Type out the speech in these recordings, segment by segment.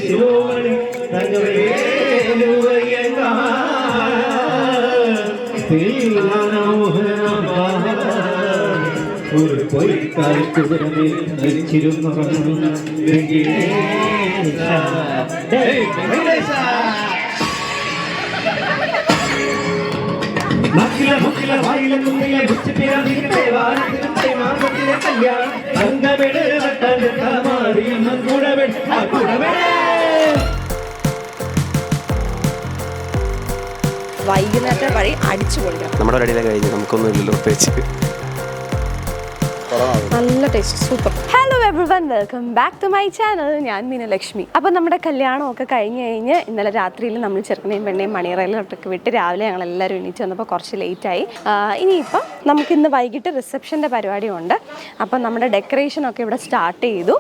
ശിരോമണി ഒരു പൊയ്ക്കാലത്തുടമേ നയിച്ചിരുന്നു മക്കില മുക്കില വായില കുന്നില മുച്ചിപ്പിറവിന്റെ വാനത്തിലെ മാസത്തിലെ കല്യാണം അംഗമെട് വട്ടമാറിയ കുടവെട വൈകുന്നേരത്തെ വഴി അടിച്ചു പൊളിക്കണം. നമ്മുടെ അടിയിലെ കഴിഞ്ഞ് നമുക്കൊന്നും ഇല്ലല്ലോ പ്രത്യേകിച്ച്. നല്ല taste, super. Hello everyone, welcome back to my channel. ഞാൻ മീനലക്ഷ്മി. അപ്പോൾ നമ്മുടെ കല്യാണമൊക്കെ കഴിഞ്ഞ് ഇന്നലെ രാത്രിയിൽ നമ്മൾ ചെറുക്കനെയും പെണ്ണയും മണിയറയിലോട്ടൊക്കെ വിട്ട് രാവിലെ ഞങ്ങൾ എല്ലാവരും എണീറ്റ് വന്നപ്പോൾ കുറച്ച് ലേറ്റായി. ഇനിയിപ്പം നമുക്കിന്ന് വൈകിട്ട് റിസപ്ഷൻ്റെ പരിപാടിയുണ്ട്. അപ്പം നമ്മുടെ ഡെക്കറേഷനൊക്കെ ഇവിടെ സ്റ്റാർട്ട് ചെയ്തു.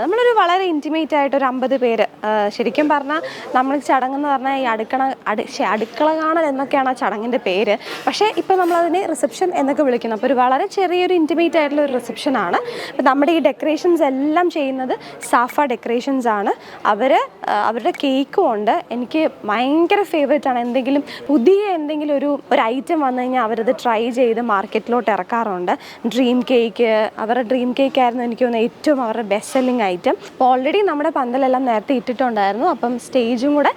നമ്മളൊരു വളരെ ഇൻറ്റിമേറ്റ് ആയിട്ട് ഒരു 50 പേര്. ശരിക്കും പറഞ്ഞാൽ നമ്മൾ ചടങ്ങെന്ന് പറഞ്ഞാൽ ഈ അടുക്കള കാണൽ എന്നൊക്കെയാണ് ആ ചടങ്ങിൻ്റെ പേര്. പക്ഷേ ഇപ്പം നമ്മളതിനെ റിസപ്ഷൻ എന്നൊക്കെ വിളിക്കുന്നു. അപ്പോൾ ഒരു വളരെ ചെറിയൊരു ഇൻറ്റിമേറ്റ് ആയിട്ടുള്ള ഒരു റിസപ്ഷനാണ്. അപ്പോൾ നമ്മുടെ ഈ ഡെക്കറേഷൻസ് എല്ലാം ചെയ്യുന്നത് സാഫ ഡെക്കറേഷൻസ് ആണ്. അവരുടെ കേക്കും ഉണ്ട്. എനിക്ക് ഭയങ്കര ഫേവറേറ്റ് ആണ്. പുതിയ എന്തെങ്കിലും ഒരു ഐറ്റം വന്നു കഴിഞ്ഞാൽ അവരത് ട്രൈ ചെയ്ത് മാർക്കറ്റിലോട്ട് ഇറക്കാറുണ്ട്. ഡ്രീം കേക്ക്, അവരുടെ ഡ്രീം കേക്ക് ആയിരുന്നു എനിക്ക് തോന്നുന്നത് ഏറ്റവും അവരുടെ ബെസ്റ്റ് സെല്ലിംഗ് ഐറ്റം. അപ്പോൾ ഓൾറെഡി നമ്മുടെ പന്തലെല്ലാം നേരത്തെ ഇട്ടിട്ടുണ്ടായിരുന്നു. അപ്പം സ്റ്റേജും കൂടെ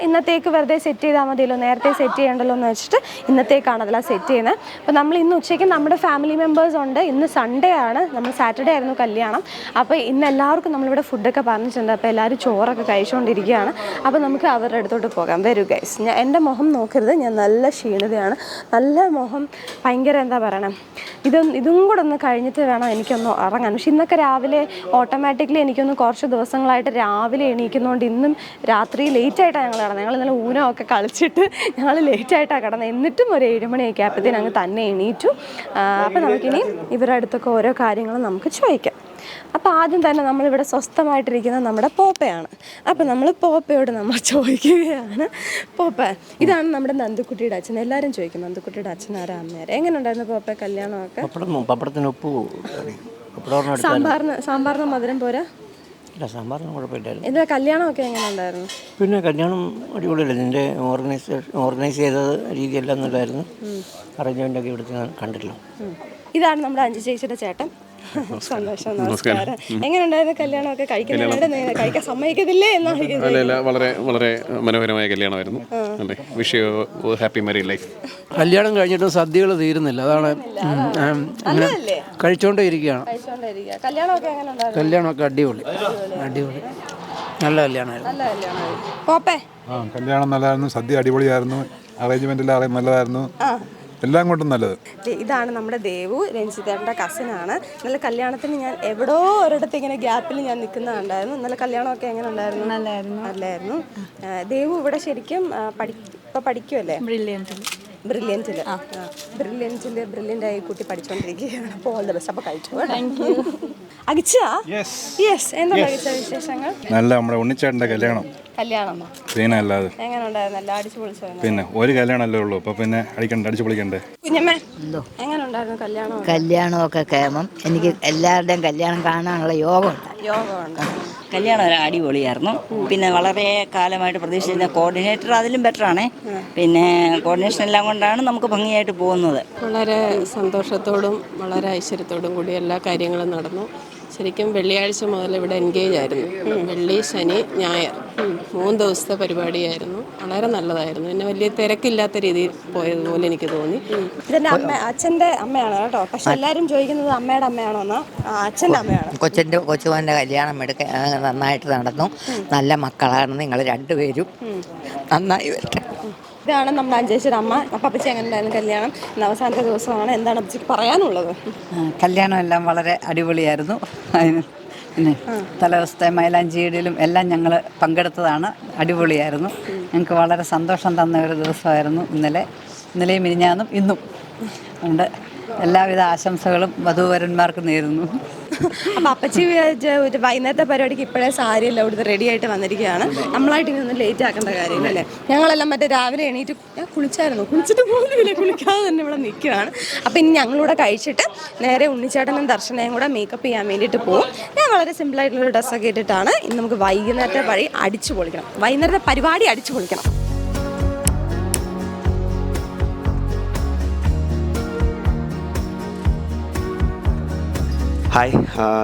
ഇന്നത്തേക്ക് വെറുതെ സെറ്റ് ചെയ്താൽ മതിയല്ലോ, നേരത്തെ സെറ്റ് ചെയ്യണ്ടല്ലോ എന്ന് വെച്ചിട്ട് ഇന്നത്തേക്കാണ് അതെല്ലാം സെറ്റ് ചെയ്യുന്നത്. അപ്പോൾ നമ്മൾ ഇന്ന് ഉച്ചയ്ക്ക് നമ്മുടെ ഫാമിലി മെമ്പേഴ്സ് ഉണ്ട്. ഇന്ന് സൺഡേ ആണ്, നമ്മൾ സാറ്റർഡേ ആയിരുന്നു കല്യാണം. അപ്പോൾ ഇന്ന് എല്ലാവർക്കും നമ്മളിവിടെ ഫുഡൊക്കെ പറഞ്ഞിട്ടുണ്ട്. അപ്പോൾ എല്ലാവരും ചോറൊക്കെ കഴിച്ചുകൊണ്ടിരിക്കുകയാണ്. അപ്പോൾ നമുക്ക് അവരുടെ അടുത്തോട്ട് പോകാം. വരൂ ഗൈസ്. എൻ്റെ മുഖം നോക്കരുത്, ഞാൻ നല്ല ക്ഷീണിതയാണ്. നല്ല മുഖം ഭയങ്കര എന്താ പറയണം, ഇതും കൂടെ ഒന്ന് കഴിഞ്ഞിട്ട് വേണം എനിക്കൊന്ന് ഇറങ്ങാൻ. പക്ഷെ ഇന്നൊക്കെ രാവിലെ ഓട്ടോമാറ്റിക്കലി എനിക്കൊന്ന് കുറച്ച് ദിവസങ്ങളായിട്ട് രാവിലെ എണീക്കുന്നതുകൊണ്ട് ഇന്നും രാത്രി ലേറ്റായിട്ടാണ് ഞങ്ങൾ കിടന്നത്. ഞങ്ങൾ ഇന്നലെ ഊനമൊക്കെ കളിച്ചിട്ട് ഞങ്ങൾ ലേറ്റായിട്ടാണ് കിടന്നത്. എന്നിട്ടും ഒരു 7 മണിയൊക്കെ ആയപ്പോഴത്തേനും അങ്ങ് തന്നെ എണീറ്റു. അപ്പോൾ നമുക്കിനി ഇവരുടെ അടുത്തൊക്കെ ഓരോ കാര്യങ്ങളും നമുക്ക് ചോദിക്കാം. അപ്പോൾ ആദ്യം തന്നെ നമ്മളിവിടെ സ്വസ്ഥമായിട്ടിരിക്കുന്ന നമ്മുടെ പോപ്പയാണ്. അപ്പോൾ നമ്മൾ പോപ്പയോട് നമ്മൾ ചോദിക്കുകയാണ്, പോപ്പ ഇതാണ് നമ്മുടെ നന്ദുക്കുട്ടിയുടെ അച്ഛൻ. എല്ലാവരും ചോദിക്കും നന്ദുക്കുട്ടിയുടെ അച്ഛനാരാ അമ്മയാരെ. എങ്ങനെ ഉണ്ടായിരുന്നു പോപ്പ കല്യാണമൊക്കെ? സാമ്പാറിന് മധുരം പോരാ? സാമ്പാറിന് കുഴപ്പമില്ലായിരുന്നു. ഇതിൻ്റെ കല്യാണമൊക്കെ എങ്ങനെ ഉണ്ടായിരുന്നു? പിന്നെ കല്യാണം അടിപൊളിയല്ല. ഇതിൻ്റെ ഓർഗനൈസ് ചെയ്ത രീതിയെല്ലാം നല്ലതായിരുന്നു. അറേഞ്ച്മെൻ്റൊക്കെ ഇവിടുത്തെ കണ്ടില്ല. ഇതാണ് നമ്മുടെ അഞ്ചു ചേച്ചിയുടെ ചേട്ടൻ. സന്തോഷം, നമസ്കാരം. എങ്ങനെയുണ്ടായിരുന്നു കല്യാണമൊക്കെ? കഴിക്കാൻ സമ്മതിക്കത്തില്ലേ എന്നാണ്? അല്ല, വളരെ വളരെ മനോഹരമായ കല്യാണമായിരുന്നു. Wish you happy married life. കല്യാണം കഴിഞ്ഞിട്ടും സദ്യകൾ തീരുന്നില്ല, അതാണ് കഴിച്ചോണ്ടേ ഇരിക്കുകയാണ്. കല്യാണമൊക്കെ അടിപൊളി നല്ല കല്യാണമായിരുന്നു. കല്യാണം നല്ലതായിരുന്നു, സദ്യ അടിപൊളിയായിരുന്നു, അറേഞ്ച്മെന്റ് എല്ലാം നല്ലതായിരുന്നു, എല്ലാം കൊണ്ടും നല്ലത്. ഇതാണ് നമ്മുടെ ദേവു, രഞ്ജിതേട്ടൻ്റെ കസിനാണ്. ഇന്നലെ കല്യാണത്തിന് ഞാൻ എവിടോ ഒരിടത്ത് ഇങ്ങനെ ഗ്യാപ്പിൽ ഞാൻ നിൽക്കുന്നുണ്ടായിരുന്നു. ഇന്നലെ കല്യാണമൊക്കെ എങ്ങനെ ഉണ്ടായിരുന്നു? നല്ലായിരുന്നു. ദേവു ഇവിടെ ശരിക്കും ഇപ്പം പഠിക്കുമല്ലേ? ബ്രില്യൻ്റ് ആയി കുട്ടി പഠിച്ചുകൊണ്ടിരിക്കുകയാണ്. അപ്പോൾ ഓൾ ദ ബെസ്റ്റ്. അപ്പോൾ കഴിച്ചു. എന്താണ് വിശേഷങ്ങൾ? നല്ല നമ്മുടെ ഉണ്ണിച്ചേട്ടൻ്റെ കല്യാണം പിന്നെ അല്ലാതെ പിന്നെ ഒരു കല്യാണമല്ലേ ഉള്ളൂ. അപ്പൊ പിന്നെ അടിച്ചു പൊളിക്കണ്ടേ. കല്യാണമൊക്കെ കേമം. എനിക്ക് എല്ലാവരുടെയും കല്യാണം കാണാനുള്ള യോഗമുണ്ട്. കല്യാണം അടിപൊളിയായിരുന്നു. പിന്നെ വളരെ കാലമായിട്ട് പ്രതീക്ഷിച്ചിരുന്ന കോർഡിനേറ്റർ അതിലും ബെറ്ററാണ്. പിന്നെ കോർഡിനേഷൻ എല്ലാം കൊണ്ടാണ് നമുക്ക് ഭംഗിയായിട്ട് പോകുന്നത്. വളരെ സന്തോഷത്തോടും വളരെ ഐശ്വര്യത്തോടും കൂടി എല്ലാ കാര്യങ്ങളും നടന്നു. ശരിക്കും വെള്ളിയാഴ്ച മുതൽ ഇവിടെ എൻഗേജ് ആയിരുന്നു. വെള്ളി, ശനി, ഞായർ 3 ദിവസത്തെ പരിപാടിയായിരുന്നു. വളരെ നല്ലതായിരുന്നു. പിന്നെ വലിയ തിരക്കില്ലാത്ത രീതിയിൽ പോയതുപോലെ എനിക്ക് തോന്നി. ഇതിന്റെ അച്ഛൻ്റെ അമ്മയാണ് കേട്ടോ. പക്ഷെ എല്ലാവരും ചോദിക്കുന്നത് അമ്മയുടെ അമ്മയാണോന്നാ? അച്ഛൻ്റെ അമ്മയാണ്. കൊച്ചുമോൻ്റെ കല്യാണം നന്നായിട്ട് നടന്നു. നല്ല മക്കളാണ് നിങ്ങൾ രണ്ടുപേരും. നന്നായി വരട്ടെ. ഇതാണ് നമ്മുടെ അഞ്ചേശ്വര അമ്മ. അപ്പച്ചി എങ്ങനെ ഉണ്ടായിരുന്നു കല്യാണം? ഇന്ന് അവസാനത്തെ ദിവസമാണ്. എന്താണ് അപ്പച്ചിക്ക് പറയാനുള്ളത്? കല്യാണം എല്ലാം വളരെ അടിപൊളിയായിരുന്നു. പിന്നെ തലേദിവസത്തെ മൈലാഞ്ചിയിടലും എല്ലാം ഞങ്ങൾ പങ്കെടുത്തതാണ്. അടിപൊളിയായിരുന്നു. ഞങ്ങൾക്ക് വളരെ സന്തോഷം തന്ന ഒരു ദിവസമായിരുന്നു ഇന്നലെയും മിനിഞ്ഞാന്നും ഇന്നും. അതുകൊണ്ട് എല്ലാവിധ ആശംസകളും വധൂവരന്മാർക്ക് നേരുന്നു. അപ്പോൾ അപ്പച്ചി ഒരു വൈകുന്നേരത്തെ പരിപാടിക്ക് ഇപ്പോഴേ സാരി എല്ലാം ഇവിടുത്തെ റെഡി ആയിട്ട് വന്നിരിക്കുകയാണ്. നമ്മളായിട്ട് ഇനി ഒന്നും ലേറ്റ് ആക്കേണ്ട കാര്യമില്ലല്ലേ. ഞങ്ങളെല്ലാം മറ്റേ രാവിലെ എണീറ്റ് ഞാൻ കുളിച്ചിട്ട് പോലുമില്ല, കുളിക്കാതെ തന്നെ ഇവിടെ നിൽക്കുകയാണ്. അപ്പോൾ ഇനി ഞങ്ങളിവിടെ കഴിച്ചിട്ട് നേരെ ഉണ്ണിച്ചേട്ടനും ദർശനയും കൂടെ മേക്കപ്പ് ചെയ്യാൻ വേണ്ടിയിട്ട് പോകും. ഞാൻ വളരെ സിമ്പിളായിട്ടുള്ളൊരു ഡ്രസ്സൊക്കെ ഇട്ടിട്ടാണ്. ഇന്ന് നമുക്ക് വൈകുന്നേരത്തെ വഴി അടിച്ചു പൊളിക്കണം, വൈകുന്നേരത്തെ പരിപാടി അടിച്ചു പൊളിക്കണം. ഹായ്,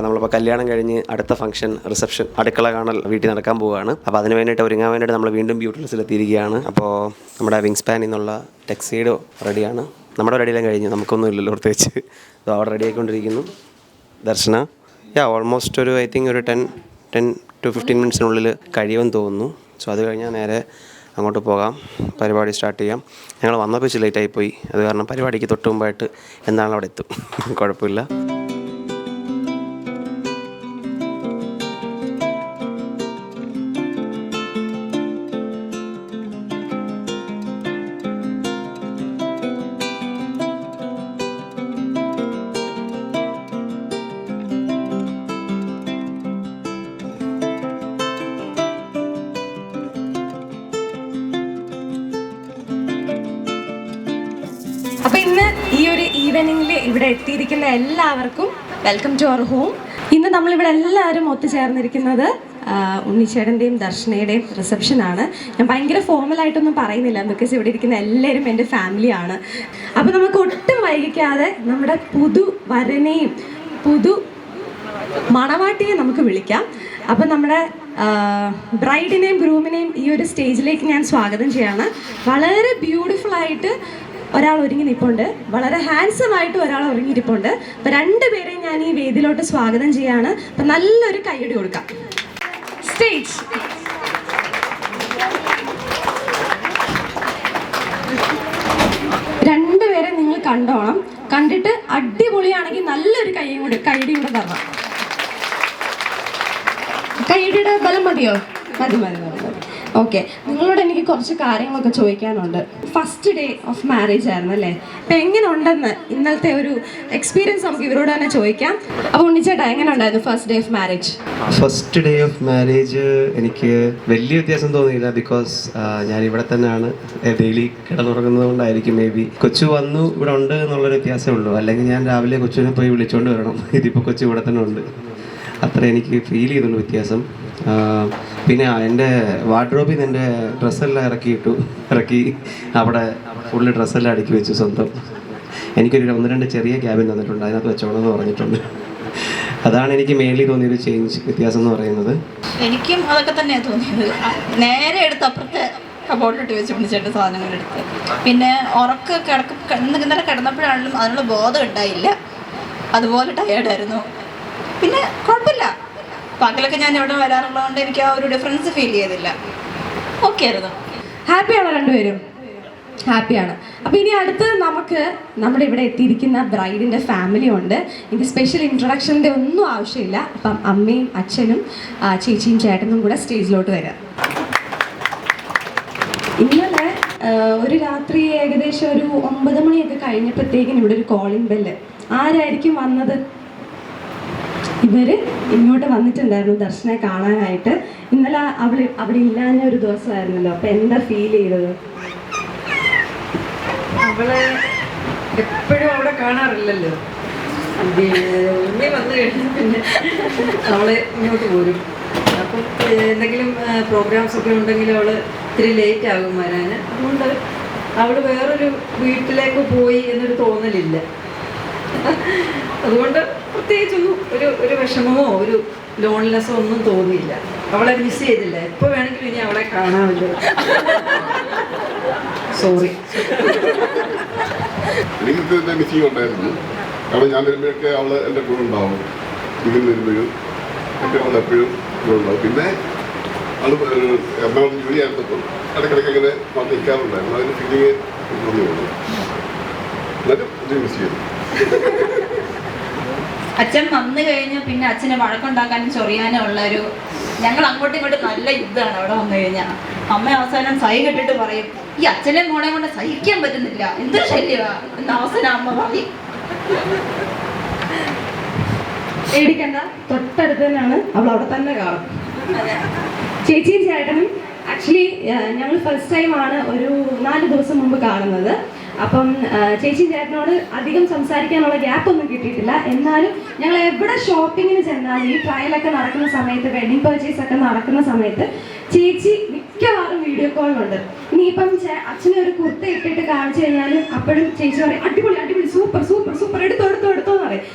നമ്മളിപ്പോൾ കല്യാണം കഴിഞ്ഞ് അടുത്ത ഫംഗ്ഷൻ റിസപ്ഷൻ അടുക്കള കാണൽ വീട്ടിൽ നടക്കാൻ പോവുകയാണ്. അപ്പോൾ അതിന് വേണ്ടിയിട്ട് ഒരുങ്ങാൻ വേണ്ടിയിട്ട് നമ്മൾ വീണ്ടും ബ്യൂട്ടിലെത്തിയിരിക്കുകയാണ്. അപ്പോൾ നമ്മുടെ വിങ് സ്പാനിൽ നിന്നുള്ള ടെക്സൈഡോ റെഡിയാണ്. നമ്മുടെ റെഡിയെല്ലാം കഴിഞ്ഞു, നമുക്കൊന്നും ഇല്ലല്ലോ പ്രത്യേകിച്ച്. അപ്പോൾ അവിടെ റെഡി ആയിക്കൊണ്ടിരിക്കുന്നു. ദർശന ഓൾമോസ്റ്റ് ഒരു ഐ തിങ്ക് ഒരു 10 to 15 മിനിറ്റ്സിനുള്ളിൽ കഴിയുമെന്ന് തോന്നുന്നു. സോ അത് കഴിഞ്ഞാൽ നേരെ അങ്ങോട്ട് പോകാം, പരിപാടി സ്റ്റാർട്ട് ചെയ്യാം. ഞങ്ങൾ വന്നപ്പോൾ ഇച്ചിരി ലേറ്റായിപ്പോയി, അത് കാരണം പരിപാടിക്ക് തൊട്ട് മുമ്പായിട്ട് എന്താണെങ്കിലും അവിടെ എത്തും, കുഴപ്പമില്ല. അപ്പോൾ ഇന്ന് ഈ ഒരു ഈവനിങ്ങിൽ ഇവിടെ എത്തിയിരിക്കുന്ന എല്ലാവർക്കും വെൽക്കം ടു അവർ ഹോം. ഇന്ന് നമ്മളിവിടെ എല്ലാവരും ഒത്തുചേർന്നിരിക്കുന്നത് ഉണ്ണിച്ചേട്ടൻ്റെയും ദർശനയുടെയും റിസപ്ഷനാണ്. ഞാൻ ഭയങ്കര ഫോർമലായിട്ടൊന്നും പറയുന്നില്ല, ബിക്കോസ് ഇവിടെ ഇരിക്കുന്ന എല്ലാവരും എൻ്റെ ഫാമിലിയാണ്. അപ്പോൾ നമുക്ക് ഒട്ടും വൈകിക്കാതെ നമ്മുടെ പുതുവരനെയും പുതു മണവാട്ടിയെ നമുക്ക് വിളിക്കാം. അപ്പം നമ്മുടെ ബ്രൈഡിനെയും ഗ്രൂമിനെയും ഈ ഒരു സ്റ്റേജിലേക്ക് ഞാൻ സ്വാഗതം ചെയ്യാണ്. വളരെ ബ്യൂട്ടിഫുള്ളായിട്ട് ഒരാൾ ഒരുങ്ങി നിൽപ്പുണ്ട്, വളരെ ഹാൻസം ആയിട്ട് ഒരാൾ ഒരുങ്ങിയിരിപ്പുണ്ട്. അപ്പോൾ രണ്ടുപേരെയും ഞാൻ ഈ വേദിയിലോട്ട് സ്വാഗതം ചെയ്യാണ്. അപ്പം നല്ലൊരു കൈയ്യടി കൊടുക്കാം. സ്റ്റേജ് രണ്ടുപേരെ നിങ്ങൾ കണ്ടോണം, കണ്ടിട്ട് അടിപൊളിയാണെങ്കിൽ നല്ലൊരു കൈയ്യടി കൂടെ തരണം. കൈയ്യടിയുടെ ബലം മതിയോ? മതി. ഓക്കെ, നിങ്ങളോട് എനിക്ക് കുറച്ച് കാര്യങ്ങളൊക്കെ ചോദിക്കാനുണ്ട്. ഫസ്റ്റ് ഡേ ഓഫ് മാരേജ് ആയിരുന്നു അല്ലേ? അപ്പം എങ്ങനെ ഉണ്ടെന്ന് ഇന്നലത്തെ ഒരു എക്സ്പീരിയൻസ് നമുക്ക് ഇവരോട് തന്നെ ചോദിക്കാം. അപ്പോൾ ഉണ്ണിച്ചേട്ടാ, എങ്ങനെ ഉണ്ടായിരുന്നു first day of marriage? First day of marriage എനിക്ക് വലിയ വ്യത്യാസം തോന്നിയില്ല, ബിക്കോസ് ഞാൻ ഇവിടെ തന്നെയാണ് ഡെയിലി കിടന്നുറങ്ങുന്നത് കൊണ്ടായിരിക്കും. മേ ബി കൊച്ചു വന്നു ഇവിടെ ഉണ്ട് എന്നുള്ളൊരു വ്യത്യാസമേ ഉള്ളൂ. അല്ലെങ്കിൽ ഞാൻ രാവിലെ കൊച്ചുവിനെ പോയി വിളിച്ചുകൊണ്ട് വരണം. ഇതിപ്പോൾ കൊച്ചു ഇവിടെ തന്നെ ഉണ്ട്. അത്ര എനിക്ക് ഫീൽ ചെയ്തുള്ളൂ വ്യത്യാസം. പിന്നെ എൻ്റെ വാർഡ്രോബിൽ നിന്ന് എൻ്റെ ഡ്രസ്സെല്ലാം ഇറക്കി അവിടെ ഫുള്ള് ഡ്രസ്സെല്ലാം അടുക്കി വെച്ചു സ്വന്തം. എനിക്കൊരു 1-2 ചെറിയ ക്യാബിൻ തന്നിട്ടുണ്ട്, അതിനകത്ത് വെച്ചോണമെന്ന് പറഞ്ഞിട്ടുണ്ട്. അതാണ് എനിക്ക് മെയിൻലി തോന്നിയൊരു വ്യത്യാസം എന്ന് പറയുന്നത്. എനിക്കും അതൊക്കെ തന്നെയാണ് തോന്നിയത്. നേരെ എടുത്ത് അപ്പുറത്തെ കബോർഡിലിട്ട് വെച്ച് പിടിച്ചിട്ട് സാധനങ്ങളെടുത്ത്, പിന്നെ ഇന്നലെ കിടന്നപ്പോഴാണെങ്കിലും അതിനുള്ള ബോധം ഉണ്ടായില്ല, അതുപോലെ ടയേർഡായിരുന്നു. പിന്നെ കുഴപ്പമില്ല, പകലൊക്കെ ഞാൻ ഇവിടെ വരാറുള്ളതുകൊണ്ട് എനിക്ക് ആ ഒരു ഡിഫറൻസ് ഫീൽ ചെയ്തില്ല. ഓക്കെ ആയിരുന്നു. ഹാപ്പിയാണോ രണ്ടുപേരും? ഹാപ്പിയാണ്. അപ്പോൾ ഇനി അടുത്ത് നമുക്ക് നമ്മുടെ ഇവിടെ എത്തിയിരിക്കുന്ന ബ്രൈഡിൻ്റെ ഫാമിലി ഉണ്ട്. എനിക്ക് സ്പെഷ്യൽ ഇൻട്രൊഡക്ഷൻ്റെ ഒന്നും ആവശ്യമില്ല. അപ്പം അമ്മയും അച്ഛനും ചേച്ചിയും ചേട്ടനും കൂടെ സ്റ്റേജിലോട്ട് വരാം. ഇന്നലെ ഒരു രാത്രി ഏകദേശം ഒരു 9 മണിയൊക്കെ കഴിഞ്ഞപ്പോഴത്തേക്കിനും ഇവിടെ ഒരു കോളിംഗ് ബെല്ല്. ആരായിരിക്കും വന്നത്? ഇവർ ഇങ്ങോട്ട് വന്നിട്ടുണ്ടായിരുന്നു ദർശനെ കാണാനായിട്ട്. ഇന്നലെ അവിടെ ഇല്ലാഞ്ഞ ഒരു ദിവസമായിരുന്നല്ലോ. അപ്പം എന്താ ഫീൽ ചെയ്തത്? അവളെ എപ്പോഴും അവിടെ കാണാറില്ലല്ലോ. ഉണ്ണി വന്നു കഴിഞ്ഞാൽ പിന്നെ അവള് ഇങ്ങോട്ട് പോരും. അപ്പം എന്തെങ്കിലും പ്രോഗ്രാംസ് ഒക്കെ ഉണ്ടെങ്കിൽ അവള് ഇത്തിരി ലേറ്റ് ആകും വരാൻ. അതുകൊണ്ട് അവള് വേറൊരു വീട്ടിലേക്ക് പോയി എന്നൊരു തോന്നലില്ല. അതുകൊണ്ട് പ്രത്യേകിച്ചൊന്നും ഒരു വിഷമമോ ഒരു ലോൺലെസ്സോ ഒന്നും തോന്നിയില്ല. അവളെ മിസ് ചെയ്തില്ല. എപ്പോൾ വേണമെങ്കിലും ഇനി അവളെ കാണാമല്ലോ. സോറി. എനിക്ക് മിസ്സിങ് ഉണ്ടായിരുന്നു. കാരണം ഞാൻ വരുമ്പോഴൊക്കെ അവള് എൻ്റെ കൂടെ ഉണ്ടാവും. ഇവൻ വരുമ്പോഴും ഒക്കെ അവൾ എപ്പോഴും കൂടെ ഉണ്ടാവും. പിന്നെ അത് എറണാകുളത്ത് ജോലി ആയിരുന്നപ്പോൾ ഇടയ്ക്കിടയ്ക്ക് അങ്ങനെ വന്ന് നിൽക്കാറുണ്ടായിരുന്നു. അതിന് ഫീലിങ് തോന്നിയുള്ളൂ. എന്നാലും ഇത് മിസ് ചെയ്തു. അച്ഛൻ വന്നു കഴിഞ്ഞാൽ പിന്നെ അച്ഛനെ വഴക്കുണ്ടാക്കാനും ചൊറിയാനും ഉള്ളൊരു, ഞങ്ങൾ അങ്ങോട്ടും ഇങ്ങോട്ടും നല്ല യുദ്ധമാണ് അവിടെ വന്നു കഴിഞ്ഞാൽ. അമ്മ അവസാനം സൈ കെട്ടിട്ട് പറയും, ഈ അച്ഛനെ മോളെ കൊണ്ട് സഹിക്കാൻ പറ്റുന്നില്ല, എന്തൊരു ശല്യമാ എന്ന് അവസാനം അമ്മ പറയും. പേടിക്കണ്ട, തൊട്ടടുത്ത് തന്നെയാണ്, അവൾ അവിടെ തന്നെ കാണും. ചേച്ചിയും ചേട്ടനും ആക്ച്വലി ഞങ്ങൾ ഫസ്റ്റ് ടൈമാണ് ഒരു 4 ദിവസം മുമ്പ് കാണുന്നത്. അപ്പം ചേച്ചിയും ചേട്ടനോട് അധികം സംസാരിക്കാനുള്ള ഗ്യാപ്പ് ഒന്നും കിട്ടിയിട്ടില്ല. എന്നാലും ഞങ്ങൾ എവിടെ ഷോപ്പിങ്ങിന് ചെന്നാലും ഈ ട്രയലൊക്കെ നടക്കുന്ന സമയത്ത്, വെഡിങ് പർച്ചേസ് ഒക്കെ നടക്കുന്ന സമയത്ത് ചേച്ചി മിക്കവാറും വീഡിയോ കോളിലുണ്ട്. ഇനിയിപ്പം അച്ഛനെ ഒരു കുർത്ത ഇട്ടിട്ട് കാണിച്ചു കഴിഞ്ഞാലും അപ്പോഴും ചേച്ചി പറയും അടിപൊളി അടിപൊളി സൂപ്പർ സൂപ്പർ സൂപ്പർ എടുത്തോന്ന് പറയും.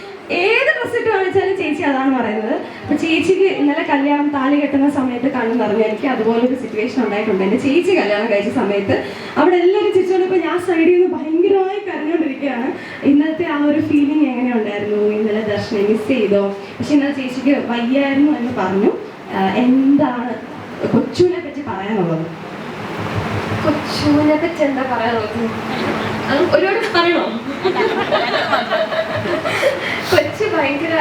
ഏത് ഡ്രസ്സ് ഇട്ട് കാണിച്ചാലും ചേച്ചി അതാണ് പറയുന്നത്. അപ്പൊ ചേച്ചിക്ക് ഇന്നലെ കല്യാണം താലി കെട്ടുന്ന സമയത്ത് കണ്ണു നിറഞ്ഞു. എനിക്ക് അതുപോലൊരു സിറ്റുവേഷൻ ഉണ്ടായിട്ടുണ്ട്. എൻ്റെ ചേച്ചി കല്യാണം കഴിച്ച സമയത്ത് അവിടെ എല്ലാവരും ചിരിച്ചോണ്ടിപ്പോൾ ഞാൻ സൈഡിൽ നിന്ന് ഭയങ്കരമായി കരഞ്ഞുകൊണ്ടിരിക്കുകയാണ്. ഇന്നത്തെ ആ ഒരു ഫീലിംഗ് എങ്ങനെ ഉണ്ടായിരുന്നു? ഇന്നലെ ദർശനം മിസ് ചെയ്തോ? പക്ഷെ ഇന്നലെ ചേച്ചിക്ക് വയ്യായിരുന്നു എന്ന് പറഞ്ഞു. എന്താണ് കൊച്ചുവിനെ പറ്റി പറയാനുള്ളത്? കൊച്ചുവിനെ പറ്റി എന്താ പറയാനുള്ളത്? ഒരുപാട് പറയണോ? കൊച്ചു ഭയങ്കര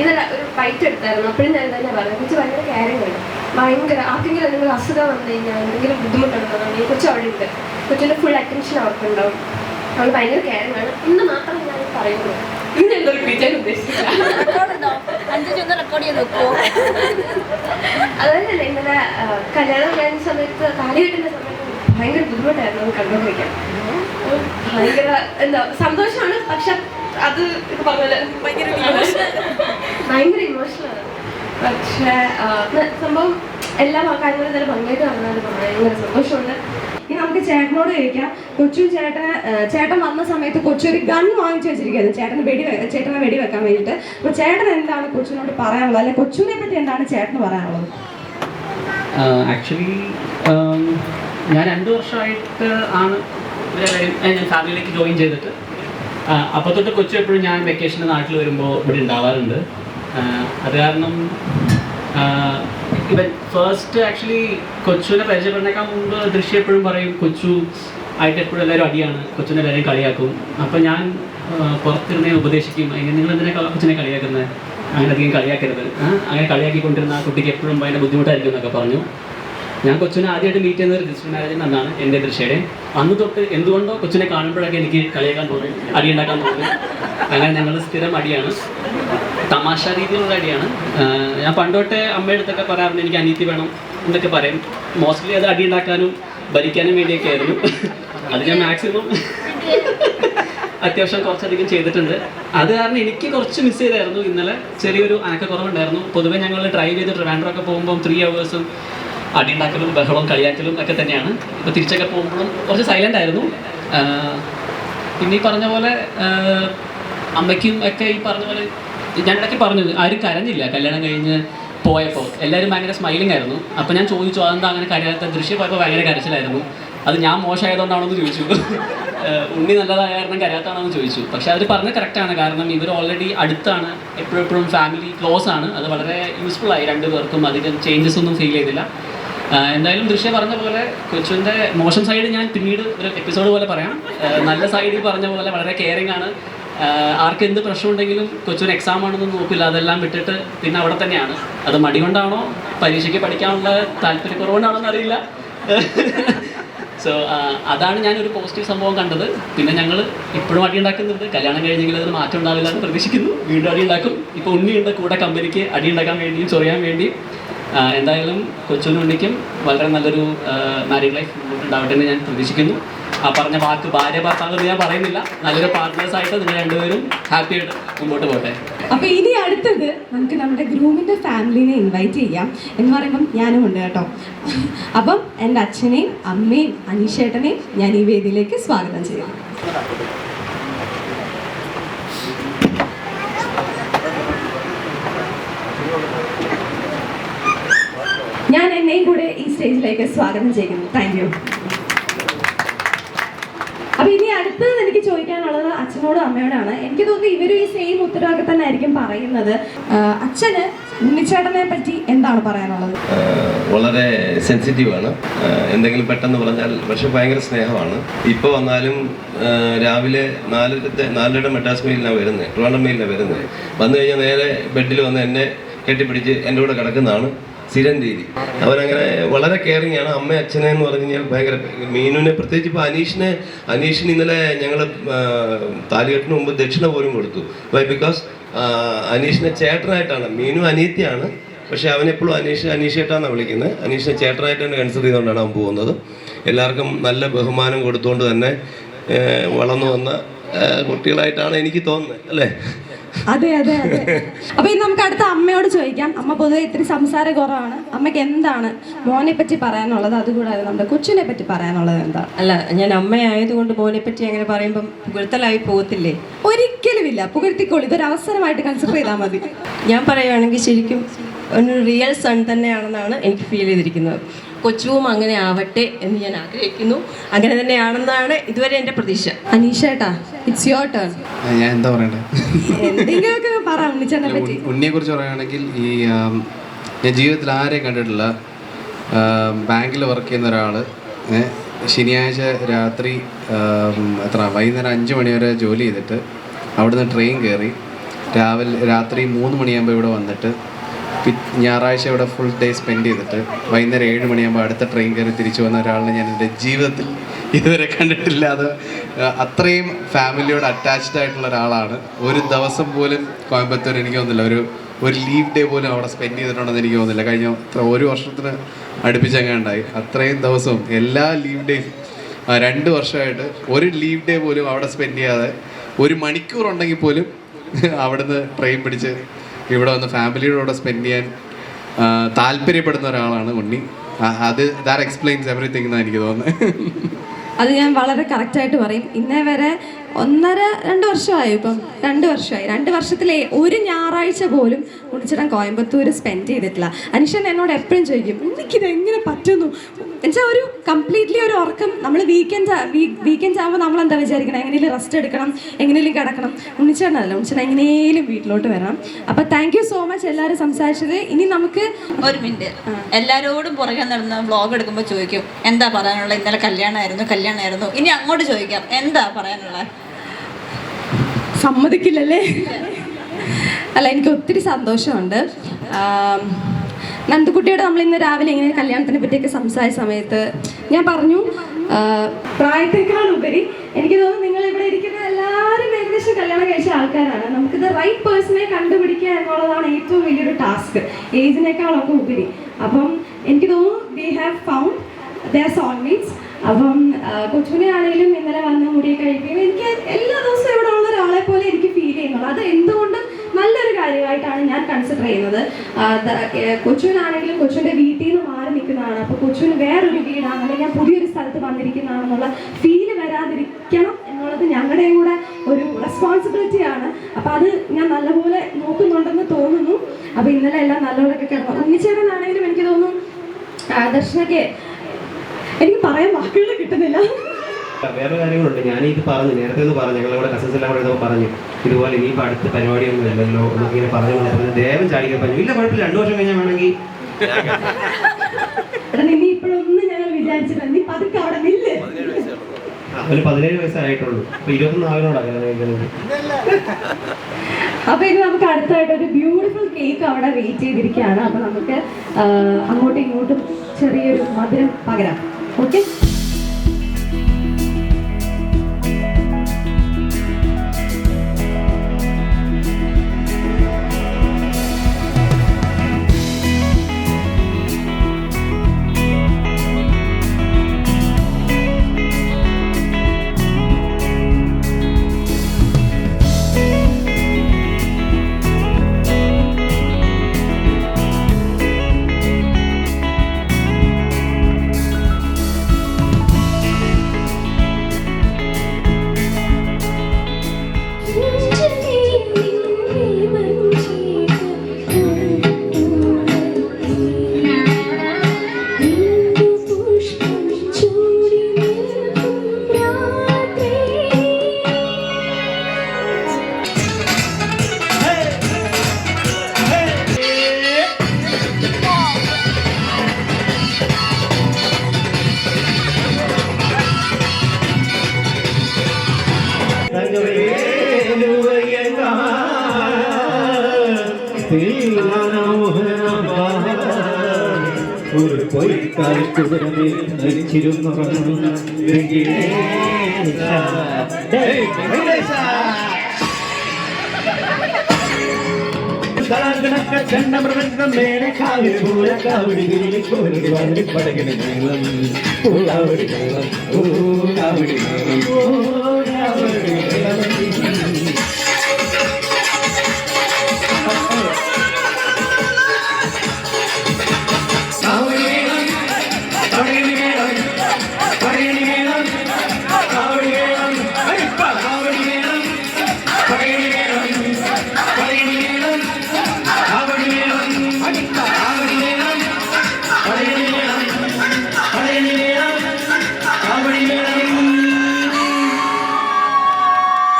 ഇന്നലെ ഒരു ബൈറ്റ് എടുത്തായിരുന്നു. അപ്പോഴും ഞാൻ തന്നെ പറഞ്ഞു, കൊച്ചു ഭയങ്കര കെയറിങ് ആണ്. ഭയങ്കര ആർക്കെങ്കിലും എന്തെങ്കിലും അസുഖം വന്നു കഴിഞ്ഞാൽ എന്തെങ്കിലും ബുദ്ധിമുട്ടുണ്ടെന്നുണ്ടെങ്കിൽ കൊച്ചു അവിടെ ഉണ്ട്. കൊച്ചിൻ്റെ ഫുൾ അറ്റൻഷൻ അവർക്കുണ്ടാവും. അവൾ ഭയങ്കര കെയറിങ് ആണ്. ഇന്ന് മാത്രം ഞാൻ പറയുന്നത്. ഇന്ന് എന്തോ വിളിക്കാൻ ഉദ്ദേശിച്ചില്ല. അതുതന്നെയല്ലേ ഇന്നലെ കല്യാണം കഴിഞ്ഞ സമയത്ത് താലി കെട്ടുന്ന സമയത്ത് ഭയങ്കര ബുദ്ധിമുട്ടായിരുന്നു അത് കണ്ടുകൊണ്ടിരിക്കാൻ. ഭയങ്കര എന്താ സന്തോഷമാണ്, പക്ഷെ അത് ഇത് പറഞ്ഞ ഭയങ്കര ഇമോഷണലാണ്. പക്ഷെ സംഭവം എല്ലാ കാര്യങ്ങളും തന്നെ ഭംഗിയായിട്ട് നടന്നാലും ഭയങ്കര സന്തോഷമുണ്ട്. ഇനി നമുക്ക് ചേട്ടനോട് ചോദിക്കാം. ചേട്ടൻ വന്ന സമയത്ത് കൊച്ചു ഒരു ഗൺ വാങ്ങിച്ചു വെച്ചിരിക്കുന്നത് ചേട്ടനെ വെടി വെക്കാൻ വേണ്ടിയിട്ട്. അപ്പൊ ചേട്ടൻ എന്താണ് കൊച്ചിനോട് പറയാനുള്ളത്? അല്ലെ കൊച്ചുവിനെ പറ്റി എന്താണ് ചേട്ടന് പറയാനുള്ളത്? ആക്ച്വലി ഞാൻ 2 വർഷമായിട്ട് ആണ് ഞാൻ ഫാമിലിയിലേക്ക് ജോയിൻ ചെയ്തിട്ട്. അപ്പോൾ തൊട്ട് കൊച്ചു എപ്പോഴും ഞാൻ വെക്കേഷന് നാട്ടിൽ വരുമ്പോൾ ഇവിടെ ഉണ്ടാവാറുണ്ട്. അത് കാരണം ഇവൻ ഫസ്റ്റ് ആക്ച്വലി കൊച്ചുവിനെ പരിചയപ്പെടുന്നേക്കാൻ മുമ്പ് ദൃശ്യം എപ്പോഴും പറയും കൊച്ചു ആയിട്ട് എപ്പോഴും എല്ലാവരും അടിയാണ്, കൊച്ചിനെ എല്ലാവരും കളിയാക്കും. അപ്പോൾ ഞാൻ പുറത്തിരുന്നേ ഉപദേശിക്കും, എങ്ങനെ നിങ്ങൾ എന്തിനാ കൊച്ചിനെ കളിയാക്കുന്നത്, അങ്ങനെ അധികം കളിയാക്കരുത്, അങ്ങനെ കളിയാക്കിക്കൊണ്ടിരുന്ന ആ കുട്ടിക്ക് എപ്പോഴും ഭയങ്കര ബുദ്ധിമുട്ടായിരിക്കും എന്നൊക്കെ പറഞ്ഞു. ഞാൻ കൊച്ചിനെ ആദ്യമായിട്ട് മീറ്റ് ചെയ്യുന്നത് രജിസ്റ്റർ മാരേജിൽ നിന്നാണ് എൻ്റെ ദൃശ്യയുടെ. അന്ന് തൊട്ട് എന്തുകൊണ്ടോ കൊച്ചിനെ കാണുമ്പോഴൊക്കെ എനിക്ക് കളിയാക്കാൻ തോന്നും, അടിയുണ്ടാക്കാൻ തോന്നും. അങ്ങനെ ഞങ്ങൾ സ്ഥിരം അടിയാണ്, തമാശ രീതിയിലുള്ള അടിയാണ്. ഞാൻ പണ്ടോട്ടെ അമ്മയുടെ അടുത്തൊക്കെ പറയാറുണ്ട് എനിക്ക് അനീതി വേണം എന്നൊക്കെ പറയും. മോസ്റ്റ്ലി അത് അടിയുണ്ടാക്കാനും ഭരിക്കാനും വേണ്ടിയൊക്കെ ആയിരുന്നു. അത് ഞാൻ മാക്സിമം അത്യാവശ്യം കുറച്ചധികം ചെയ്തിട്ടുണ്ട്. അത് കാരണം എനിക്ക് കുറച്ച് മിസ് ചെയ്തായിരുന്നു. ഇന്നലെ ചെറിയൊരു അനക്കക്കുറവുണ്ടായിരുന്നു. പൊതുവെ ഞങ്ങൾ ഡ്രൈവ് ചെയ്ത് ട്രിവാൻഡ്രമൊക്കെ പോകുമ്പം 3 hours അടിയുണ്ടാക്കലും ബഹളവും കളിയാക്കലും ഒക്കെ തന്നെയാണ്. ഇപ്പോൾ തിരിച്ചൊക്കെ പോകുമ്പോഴും കുറച്ച് സൈലൻ്റ് ആയിരുന്നു. പിന്നെ ഈ പറഞ്ഞ പോലെ അമ്മയ്ക്കും ഒക്കെ ഈ പറഞ്ഞ പോലെ ഞാൻ ഇടയ്ക്ക് പറഞ്ഞു, ആരും കരഞ്ഞില്ല കല്യാണം കഴിഞ്ഞ് പോയപ്പോൾ. എല്ലാവരും ഭയങ്കര സ്മൈലിംഗ് ആയിരുന്നു. അപ്പോൾ ഞാൻ ചോദിച്ചു അതെന്താ അങ്ങനെ കരയാത്ത? ദൃശ്യം പോയപ്പോൾ ഭയങ്കര കരച്ചിലായിരുന്നു. അത് ഞാൻ മോശമായതുകൊണ്ടാണെന്ന് ചോദിച്ചു. ഉണ്ണി നല്ലതായ കാരണം കരയാത്താണെന്ന് ചോദിച്ചു. പക്ഷെ അവർ പറഞ്ഞത് കറക്റ്റാണ്. കാരണം ഇവർ ഓൾറെഡി അടുത്താണ്, എപ്പോഴും ഫാമിലി ക്ലോസ് ആണ്. അത് വളരെ യൂസ്ഫുള്ളായി 2 പേർക്കും. അധികം ചേഞ്ചസ് ഒന്നും ഫീൽ ചെയ്തില്ല. എന്തായാലും ദൃശ്യം പറഞ്ഞ പോലെ കൊച്ചുവിൻ്റെ മോശം സൈഡ് ഞാൻ പിന്നീട് ഒരു എപ്പിസോഡ് പോലെ പറയാം. നല്ല സൈഡിൽ പറഞ്ഞ പോലെ വളരെ കെയറിങ് ആണ്. ആർക്ക് എന്ത് പ്രശ്നമുണ്ടെങ്കിലും കൊച്ചുവിന് എക്സാം ആണെന്ന് നോക്കില്ല, അതെല്ലാം വിട്ടിട്ട് പിന്നെ അവിടെ തന്നെയാണ്. അത് മടി കൊണ്ടാണോ പരീക്ഷയ്ക്ക് പഠിക്കാനുള്ള താല്പര്യക്കുറവുകൊണ്ടാണോ എന്നറിയില്ല. സോ അതാണ് ഞാനൊരു പോസിറ്റീവ് സംഭവം കണ്ടത്. പിന്നെ ഞങ്ങൾ ഇപ്പോഴും അടി ഉണ്ടാക്കുന്നുണ്ട്. കല്യാണം കഴിഞ്ഞെങ്കിൽ അതിന് മാറ്റം ഉണ്ടാവില്ല എന്ന് പ്രതീക്ഷിക്കുന്നു. വീണ്ടും അടി ഉണ്ടാക്കും. ഇപ്പോൾ ഉണ്ണിയുണ്ട് കൂടെ കമ്പനിക്ക് അടി ഉണ്ടാക്കാൻ വേണ്ടിയും ചൊറിയാൻ വേണ്ടിയും. എന്തായാലും കൊച്ചിനും ഉണ്ണിക്കും വളരെ നല്ലൊരു മാരീഡ് ലൈഫ് മുന്നോട്ടുണ്ടാവട്ടെ എന്ന് ഞാൻ പ്രതീക്ഷിക്കുന്നു. ആ പറഞ്ഞ വാക്ക് ഭാര്യ ഭർത്താവ് ഞാൻ പറയുന്നില്ല, നല്ലൊരു പാർട്ട്നേഴ്സായിട്ട് നിങ്ങൾ രണ്ടുപേരും ഹാപ്പി ആയിട്ട് മുമ്പോട്ട് പോട്ടെ. അപ്പൊ ഇനി അടുത്തത് നമുക്ക് നമ്മുടെ ഗ്രൂമിന്റെ ഫാമിലിനെ ഇൻവൈറ്റ് ചെയ്യാം. എന്ന് പറയുമ്പം ഞാനും ഉണ്ട് കേട്ടോ. അപ്പം എൻ്റെ അച്ഛനെയും അമ്മയും അനീഷേട്ടനെയും ഞാൻ ഈ വേദിയിലേക്ക് സ്വാഗതം ചെയ്യാം. ഞാൻ എന്നെയും കൂടെ ഈ സ്റ്റേജിലേക്ക് സ്വാഗതം ചെയ്യുന്നു. Thank you. അപ്പൊ ഇനി അടുത്തത് എനിക്ക് ചോദിക്കാനുള്ളത് അച്ഛനോടും അമ്മയോടാണ്. എനിക്ക് തോന്നുന്നു ഇവരും ഈ സെയിം ഉത്തരവൊക്കെ തന്നെ ആയിരിക്കും പറയുന്നത്. അച്ഛന് ഉണ്ണിച്ചേട്ടനെ പറ്റി എന്താണ് പറയാനുള്ളത്? വളരെ സെൻസിറ്റീവാണ്. എന്തെങ്കിലും പെട്ടെന്ന് പറഞ്ഞാൽ പക്ഷെ ഭയങ്കര സ്നേഹമാണ്. ഇപ്പോൾ വന്നാലും രാവിലെ 4:30 മെഡ്രാസ് മെയിലിനാണ് വരുന്നത്, ട്രിവാൻഡ്രം മെയിലിനാണ് വരുന്നത്. വന്നു കഴിഞ്ഞാൽ നേരെ ബെഡിൽ വന്ന് എന്നെ കെട്ടിപ്പിടിച്ച് എൻ്റെ കൂടെ കിടക്കുന്നതാണ്. സ്ഥിരം രീതി. അവരങ്ങനെ വളരെ കെയറിങ് ആണ്. അമ്മ അച്ഛനെ എന്ന് പറഞ്ഞു കഴിഞ്ഞാൽ ഭയങ്കര. മീനുവിനെ പ്രത്യേകിച്ച് ഇപ്പോൾ അനീഷിന് ഇന്നലെ ഞങ്ങൾ താലികെട്ടിന് മുമ്പ് ദക്ഷിണ പോലും കൊടുത്തു. വൈ? ബിക്കോസ് അനീഷിനെ ചേട്ടനായിട്ടാണ്. മീനു അനിയത്തിയാണ്, പക്ഷെ അവനെപ്പോഴും അനീഷേട്ടാന്നാണ് വിളിക്കുന്നത്. അനീഷിനെ ചേട്ടനായിട്ട് തന്നെ കൺസിഡർ ചെയ്തുകൊണ്ടാണ് അവൻ പോകുന്നത്. എല്ലാവർക്കും നല്ല ബഹുമാനം കൊടുത്തുകൊണ്ട് തന്നെ വളർന്നു വന്ന കുട്ടികളായിട്ടാണ് എനിക്ക് തോന്നുന്നത്, അല്ലേ? അതെ അതെ അതെ. അപ്പൊ ഇനി നമുക്ക് അടുത്ത അമ്മയോട് ചോദിക്കാം. അമ്മ പൊതുവെ ഇത്തിരി സംസാരം കുറവാണ്. അമ്മയ്ക്ക് എന്താണ് മോനെ പറ്റി പറയാനുള്ളത്, അതുകൂടാതെ നമ്മുടെ കൊച്ചിനെ പറ്റി പറയാനുള്ളത് എന്താ? അല്ല, ഞാൻ അമ്മയായതുകൊണ്ട് മോനെ പറ്റി അങ്ങനെ പറയുമ്പം പുകഴ്ത്തലായി പോകത്തില്ലേ? ഒരിക്കലുമില്ല, പുകഴ്ത്തിക്കോളൂ. ഇതൊരു അവസരമായിട്ട് കൺസിഡർ ചെയ്താൽ മതി. ഞാൻ പറയുകയാണെങ്കിൽ ശരിക്കും ഒരു റിയൽ സൺ തന്നെയാണെന്നാണ് എനിക്ക് ഫീൽ ചെയ്തിരിക്കുന്നത്. കൊച്ചുവും അങ്ങനെ ആവട്ടെ എന്ന് ഞാൻ ആഗ്രഹിക്കുന്നു. അങ്ങനെ തന്നെയാണെന്നാണ് ഇതുവരെ എൻ്റെ പ്രതീക്ഷ. അനീഷേട്ടാ, ഇറ്റ്സ് യുവർ ടേൺ. ഞാൻ എന്താ പറയണ്ടേ? ഉണ്ണിയെ കുറിച്ച് പറയുകയാണെങ്കിൽ ഞാൻ ജീവിതത്തിൽ ആരെയും കണ്ടിട്ടില്ല. ബാങ്കിൽ വർക്ക് ചെയ്യുന്ന ഒരാൾ ശനിയാഴ്ച രാത്രി വൈകുന്നേരം 5 മണി വരെ ജോലി ചെയ്തിട്ട് അവിടുന്ന് ട്രെയിൻ കയറി രാത്രി 3 മണിയാകുമ്പോൾ ഇവിടെ വന്നിട്ട് ഞായറാഴ്ച ഇവിടെ ഫുൾ ഡേ സ്പെൻഡ് ചെയ്തിട്ട് വൈകുന്നേരം 7 മണിയാകുമ്പോൾ അടുത്ത ട്രെയിൻ കയറി തിരിച്ചു വന്ന ഒരാളിനെ ഞാൻ എൻ്റെ ജീവിതത്തിൽ ഇതുവരെ കണ്ടിട്ടില്ല. അത് അത്രയും ഫാമിലിയോട് അറ്റാച്ച്ഡ് ആയിട്ടുള്ള ഒരാളാണ്. ഒരു ദിവസം പോലും കോയമ്പത്തൂർ എനിക്ക് തോന്നുന്നില്ല, ഒരു ലീവ് ഡേ പോലും അവിടെ സ്പെൻഡ് ചെയ്തിട്ടുണ്ടെന്ന് എനിക്ക് തോന്നുന്നില്ല. കഴിഞ്ഞ 1 വർഷത്തിന് അടുപ്പിച്ചങ്ങാണ്ടായി. അത്രയും ദിവസവും എല്ലാ ലീവ് ഡേയും 2 വർഷമായിട്ട് ഒരു ലീവ് ഡേ പോലും അവിടെ സ്പെൻഡ് ചെയ്യാതെ 1 മണിക്കൂർ ഉണ്ടെങ്കിൽ പോലും അവിടുന്ന് ട്രെയിൻ പിടിച്ച് ഇവിടെ വന്ന് ഫാമിലിയോടെ സ്പെൻഡ് ചെയ്യാൻ താല്പര്യപ്പെടുന്ന ഒരാളാണ് ഉണ്ണി. ദാറ്റ് എക്സ്പ്ലെയിൻസ് എവറിത്തിങ് എന്നാണ് എനിക്ക് തോന്നുന്നത്. അത് ഞാൻ വളരെ കറക്റ്റായിട്ട് പറയും. ഇന്നേ വരെ 1.5-2 വർഷമായി. ഇപ്പം 2 വർഷമായി. 2 വർഷത്തിലെ ഒരു ഞായറാഴ്ച പോലും ഉണ്ണിച്ചേട്ടൻ കോയമ്പത്തൂർ സ്പെൻഡ് ചെയ്തിട്ടില്ല. അനീഷൻ എന്നോട് എപ്പോഴും ചോദിക്കും, ഉണ്ണിക്കിത് എങ്ങനെ പറ്റുന്നു എന്നുവെച്ചാൽ ഒരു കംപ്ലീറ്റ്ലി ഒരു ഉറക്കം. നമ്മൾ വീക്കെൻഡ്സ് ആകുമ്പോൾ നമ്മൾ എന്താ വിചാരിക്കണം, എങ്ങനെയും റെസ്റ്റ് എടുക്കണം, എങ്ങനെയും കിടക്കണം. ഉണ്ണിച്ചേട്ടനല്ല, ഉണ്ണിച്ചേട്ടൻ എങ്ങനെയും വീട്ടിലോട്ട് വരണം. അപ്പം താങ്ക് യു സോ മച്ച് എല്ലാവരും സംസാരിച്ചത്. ഇനി നമുക്ക് ഒരു മിനിറ്റ്, എല്ലാവരോടും പുറകെ നടന്ന് വ്ളോഗ് എടുക്കുമ്പോൾ ചോദിക്കും എന്താ പറയാനുള്ളത്, ഇന്നലെ കല്യാണമായിരുന്നു. ഇനി അങ്ങോട്ട് ചോദിക്കാം എന്താ പറയാനുള്ളത്. സമ്മതിക്കില്ലല്ലേ? അല്ല, എനിക്ക് ഒത്തിരി സന്തോഷമുണ്ട്. നന്ദുകുട്ടിയോട് നമ്മൾ ഇന്ന് രാവിലെ ഇങ്ങനെ കല്യാണത്തിനെ പറ്റിയൊക്കെ സംസാരിച്ച സമയത്ത് ഞാൻ പറഞ്ഞു, പ്രായത്തേക്കാളുപരി എനിക്ക് തോന്നുന്നു നിങ്ങൾ ഇവിടെ ഇരിക്കുന്ന എല്ലാവരും ഏകദേശം കല്യാണം കഴിച്ച ആൾക്കാരാണ്. നമുക്കിത് റൈറ്റ് പേഴ്സണെ കണ്ടുപിടിക്കുക എന്നുള്ളതാണ് ഏറ്റവും വലിയൊരു ടാസ്ക്, ഏജിനേക്കാളൊക്കെ ഉപരി. അപ്പം എനിക്ക് തോന്നുന്നു we have found their soulmates. അപ്പം കൊച്ചുവിനെ ആണെങ്കിലും ഇന്നലെ വന്ന് മുടിയൊക്കെ കഴിപ്പിക്കും. എനിക്ക് എല്ലാ ദിവസവും ഇവിടെ ഉള്ള ഒരാളെ പോലെ എനിക്ക് ഫീൽ ചെയ്യുന്നുള്ളൂ. അത് എന്തുകൊണ്ട് നല്ലൊരു കാര്യമായിട്ടാണ് ഞാൻ കൺസിഡർ ചെയ്യുന്നത്. കൊച്ചുവിനാണെങ്കിലും കൊച്ചുവിൻ്റെ വീട്ടിൽ നിന്ന് മാറി നിൽക്കുന്നതാണ്. അപ്പോൾ കൊച്ചുവിന് വേറൊരു വീടാണ്, അല്ലെങ്കിൽ ഞാൻ പുതിയൊരു സ്ഥലത്ത് വന്നിരിക്കുന്നതാണെന്നുള്ള ഫീല് വരാതിരിക്കണം എന്നുള്ളത് ഞങ്ങളുടെയും കൂടെ ഒരു റെസ്പോൺസിബിലിറ്റിയാണ്. അപ്പോൾ അത് ഞാൻ നല്ലപോലെ നോക്കുന്നുണ്ടെന്ന് തോന്നുന്നു. അപ്പോൾ ഇന്നലെ എല്ലാം നല്ലപോലെയൊക്കെ കിടന്നു. ഉണ്ണിച്ചേട്ടനാണെങ്കിലും എനിക്ക് തോന്നുന്നു ദർശനയ്ക്ക് എനിക്ക് പറയാൻ വാക്കുകൾ കിട്ടുന്നില്ല. വേറെ കാര്യങ്ങളുണ്ട്. ഞാനിത് പറഞ്ഞു, നേരത്തെ ഒന്ന് പറഞ്ഞു, ഞങ്ങളിവിടെ കസിൻസ് എല്ലാം കൂടെ പറഞ്ഞു ഇതുപോലെ ഇനിയിപ്പോൾ അടുത്ത പരിപാടിയൊന്നും ഇല്ലല്ലോ എന്നൊക്കെ പറഞ്ഞു. ദേവൻ ചാടിക്കാൻ പറഞ്ഞു, ഇല്ല കുഴപ്പമില്ല, 2 വർഷം കഴിഞ്ഞാൽ വേണമെങ്കിൽ നീ ഇപ്പോഴൊന്നും ഞങ്ങൾ വിചാരിച്ചില്ല, നീ പതുക്കെ അവിടെ നില്ല്. അവന് 17 വയസ്സായിട്ടുള്ളൂ. അപ്പോൾ 21 അപ്പൊ ഇനി നമുക്ക് അടുത്തായിട്ട് ഒരു ബ്യൂട്ടിഫുൾ കേക്ക് അവിടെ വെയിറ്റ് ചെയ്തിരിക്കുകയാണ്. അപ്പൊ നമുക്ക് അങ്ങോട്ടും ഇങ്ങോട്ടും ചെറിയൊരു മധുരം പകരാം. ഓക്കെ? പോയി കാൽക്കുതിരമേ നയിച്ചിരുന്നുറങ്ങുന്ന ചെണ്ടമൃഗം മേലെ കാവിൽ പൂര കാവടി കോരി വണ്ടി പടകിന് നീളം കാവടി നീളം കാവടി നീളം കാവടി നീളം.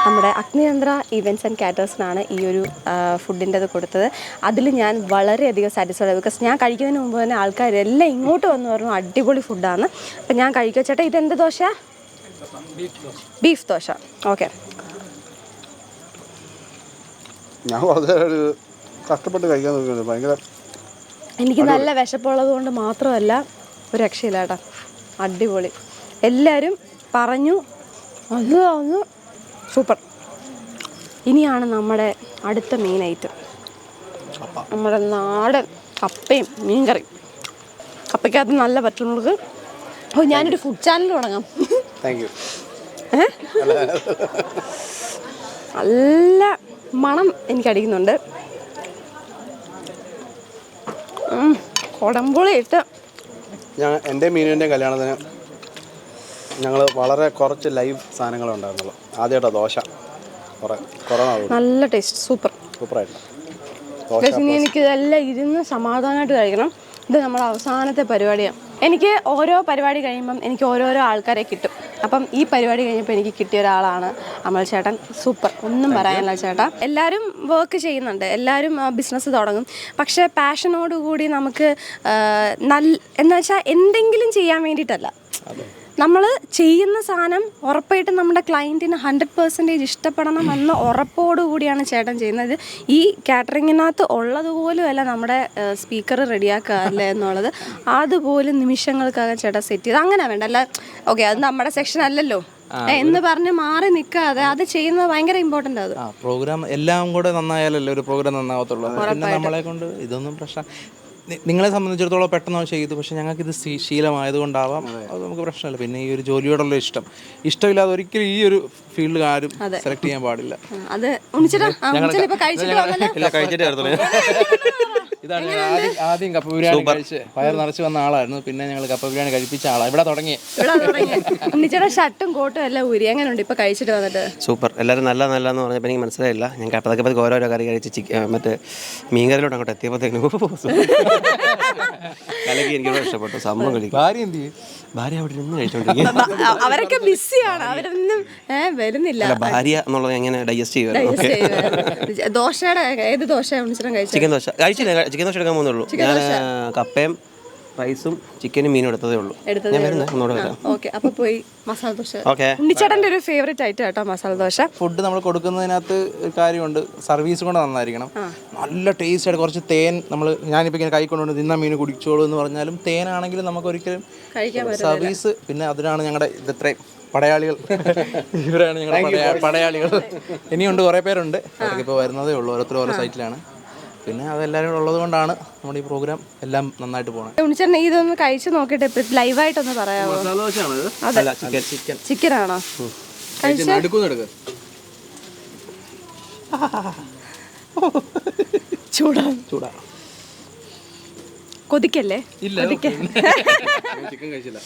നമ്മുടെ അഗ്നിയന്ത്ര ഇവൻറ്റ്സ് ആൻഡ് കാറ്റേഴ്സിനാണ് ഈ ഒരു ഫുഡിൻ്റെത് കൊടുത്തത്. അതിൽ ഞാൻ വളരെയധികം സാറ്റിസ്ഫൈഡ്, ബിക്കോസ് ഞാൻ കഴിക്കുന്നതിന് മുമ്പ് തന്നെ ആൾക്കാരെല്ലാം ഇങ്ങോട്ട് വന്ന് പറഞ്ഞു അടിപൊളി ഫുഡാണ്. അപ്പം ഞാൻ കഴിക്കുക. ചേട്ടാ ഇതെന്ത് ദോശ? ബീഫ് ദോശ. ഓക്കെ. ഞാൻ വളരെ കഷ്ടപ്പെട്ട് കഴിക്കാൻ നോക്കുന്നത് ഭയങ്കര. എനിക്ക് നല്ല വിശപ്പുള്ളത് കൊണ്ട് മാത്രമല്ല, ഒരു രക്ഷയില്ല കേട്ടോ, അടിപൊളി. എല്ലാവരും പറഞ്ഞു അത് ഒന്ന് സൂപ്പർ. ഇനിയാണ് നമ്മുടെ അടുത്ത മെയിൻ ഐറ്റം, നമ്മുടെ നാടൻ കപ്പയും മീൻകറി. കപ്പയ്ക്കകത്ത് നല്ല പറ്റുന്നത്. ഓ, ഞാനൊരു ഫുഡ് ചാനൽ തുടങ്ങാം. നല്ല മണം എനിക്കടിക്കുന്നുണ്ട്. കൊടമ്പുളി ഇട്ട് എൻ്റെ മീനുവിൻ്റെ കല്യാണത്തിന് ഞങ്ങൾ വളരെ കുറച്ച് ലൈവ് സാധനങ്ങളുണ്ടായിരുന്നുള്ളൂ. ആദ്യമായിട്ടാണ് ദോശ, നല്ല ടേസ്റ്റ്, സൂപ്പറായിട്ടുണ്ട്. ഇനി എനിക്ക് ഇതെല്ലാം ഇരുന്ന് സമാധാനമായിട്ട് കഴിക്കണം. ഇത് നമ്മുടെ അവസാനത്തെ പരിപാടിയാണ്. എനിക്ക് ഓരോ പരിപാടി കഴിയുമ്പം എനിക്ക് ഓരോരോ ആൾക്കാരെ കിട്ടും. അപ്പം ഈ പരിപാടി കഴിഞ്ഞപ്പോൾ എനിക്ക് കിട്ടിയ ഒരാളാണ് അമൽ ചേട്ടൻ. സൂപ്പർ, ഒന്നും പറയാനില്ല ചേട്ടാ. എല്ലാവരും വർക്ക് ചെയ്യുന്നുണ്ട്, എല്ലാവരും ബിസിനസ് തുടങ്ങും. പക്ഷേ പാഷനോടുകൂടി നമുക്ക് എന്ന് വെച്ചാൽ എന്തെങ്കിലും ചെയ്യാൻ വേണ്ടിയിട്ടല്ല, നമ്മൾ ചെയ്യുന്ന സാധനം ഉറപ്പായിട്ടും നമ്മുടെ ക്ലയൻറ്റിന് 100% ഇഷ്ടപ്പെടണം എന്ന ഉറപ്പോടുകൂടിയാണ് ചേട്ടൻ ചെയ്യുന്നത്. ഈ കാറ്ററിങ്ങിനകത്ത് ഉള്ളതുപോലും അല്ല നമ്മുടെ സ്പീക്കർ റെഡിയാക്കുക അല്ലേ എന്നുള്ളത്, അതുപോലും നിമിഷങ്ങൾക്കകം ചേട്ടൻ സെറ്റ് ചെയ്ത്. അങ്ങനെ വേണ്ട അല്ല, ഓക്കെ അത് നമ്മുടെ സെക്ഷൻ അല്ലല്ലോ എന്ന് പറഞ്ഞ് മാറി നിൽക്കാതെ അത് ചെയ്യുന്നത് ഭയങ്കര ഇമ്പോർട്ടൻ്റ്. അത് പ്രോഗ്രാം എല്ലാം കൂടെ നന്നായാലല്ലേ ഒരു പ്രോഗ്രാം നന്നാവത്തുള്ളൂ. പിന്നെ നമ്മളെ കൊണ്ട് ഇതൊന്നും പ്രശ്നം, നിങ്ങളെ സംബന്ധിച്ചിടത്തോളം പെട്ടെന്ന് ചെയ്തു, പക്ഷെ ഞങ്ങൾക്ക് ഇത് ശീലമായതുകൊണ്ടാവാം, അത് നമുക്ക് പ്രശ്നമില്ല. പിന്നെ ഈ ഒരു ജോലിയോടുള്ള ഇഷ്ടമില്ലാതെ ഒരിക്കലും ഈ ഒരു ഫീൽഡിൽ ആരും സെലക്ട് ചെയ്യാൻ പാടില്ല. അത് ഇതാണ് ആദ്യം കപ്പ ബിരിയാണി കഴിച്ച് വയർ നിറച്ച് വന്ന ആളായിരുന്നു. പിന്നെ ഞങ്ങൾ കപ്പ ബിരിയാണി കഴിപ്പിച്ച ആളാണ് ഇവിടെ തുടങ്ങി. ഷർട്ടും കോട്ടും എല്ലാം ഊരി. എങ്ങനെയുണ്ട് ഇപ്പൊ കഴിച്ചിട്ട് വന്നിട്ട്? സൂപ്പർ. എല്ലാവരും നല്ലതെന്ന് പറഞ്ഞപ്പോൾ എനിക്ക് മനസ്സിലായില്ല. ഞാൻ പതുക്കെ ഓരോരോ കറി കഴിച്ച് മറ്റേ മീൻകറിയിലോട്ട് അങ്ങോട്ട് എത്തിയപ്പോഴത്തേക്കും കലക്കി എനിക്ക് ഇഷ്ടപ്പെട്ടു. സംഭവം കഴിക്കും. ഭാര്യ അവിടെ നിന്ന് കഴിച്ചോണ്ടിരിക്കും. അവരൊക്കെ ബിസിയാണ്, അവരൊന്നും വരുന്നില്ല. ഭാര്യ എന്നുള്ളത് എങ്ങനെ ഡൈജസ്റ്റ് ചെയ്യുക? ദോശയുടെ ഏത് ദോശ ചിക്കൻ ദോശ കഴിച്ചില്ല. ചിക്കൻ ദോശ എടുക്കാൻ പോകുന്നുള്ളൂ. ഞാൻ കപ്പയും റൈസും ചിക്കനും മീനും എടുത്തതേ ഉള്ളൂ. ഞാൻ വരുന്നത് ഒന്നുകൂടെ വരാം. ഓക്കെ, അപ്പൊ പോയി മസാല ദോശ. ഉണ്ണിച്ചേട്ടൻ്റെ ഒരു ഫേവറേറ്റ് ആയിട്ട് കേട്ടോ മസാല ദോശ. ഫുഡ് നമ്മൾ കൊടുക്കുന്നതിനകത്ത് ഒരു കാര്യമുണ്ട്, സർവീസ് കൊണ്ട് നന്നായിരിക്കണം. നല്ല ടേസ്റ്റ് ആയിട്ട് കുറച്ച് തേൻ ഞാനിപ്പോൾ ഇങ്ങനെ കൈ കൊണ്ടുകൊണ്ട് തിന്നാൻ മീൻ കുടിച്ചോളൂ എന്ന് പറഞ്ഞാലും തേനാണെങ്കിലും നമുക്ക് ഒരിക്കലും സർവീസ്. പിന്നെ അതിനാണ് ഞങ്ങളുടെ ഇത്രയും പടയാളികൾ, ഇവരാണ് ഞങ്ങളുടെ പടയാളികൾ. ഇനിയുണ്ട്, കുറേ പേരുണ്ട്, അവർക്കിപ്പോൾ വരുന്നതേ ഉള്ളൂ. ഓരോരുത്തരും ഓരോ സൈറ്റിലാണ്. പിന്നെ അതെല്ലാവരും ഉള്ളത് കൊണ്ടാണ് നമ്മുടെ ഈ പ്രോഗ്രാം എല്ലാം നന്നായിട്ട് പോകണം. ഉണ്ണിച്ചേട്ടൻ ഇതൊന്ന് കഴിച്ച് നോക്കിയിട്ട് ലൈവായിട്ടൊന്ന് പറയാമോ? ചിക്കൻ ആണോ? ചൂടാ കൊതിക്കല്ലേ? ചിക്കൻ കഴിച്ചില്ല.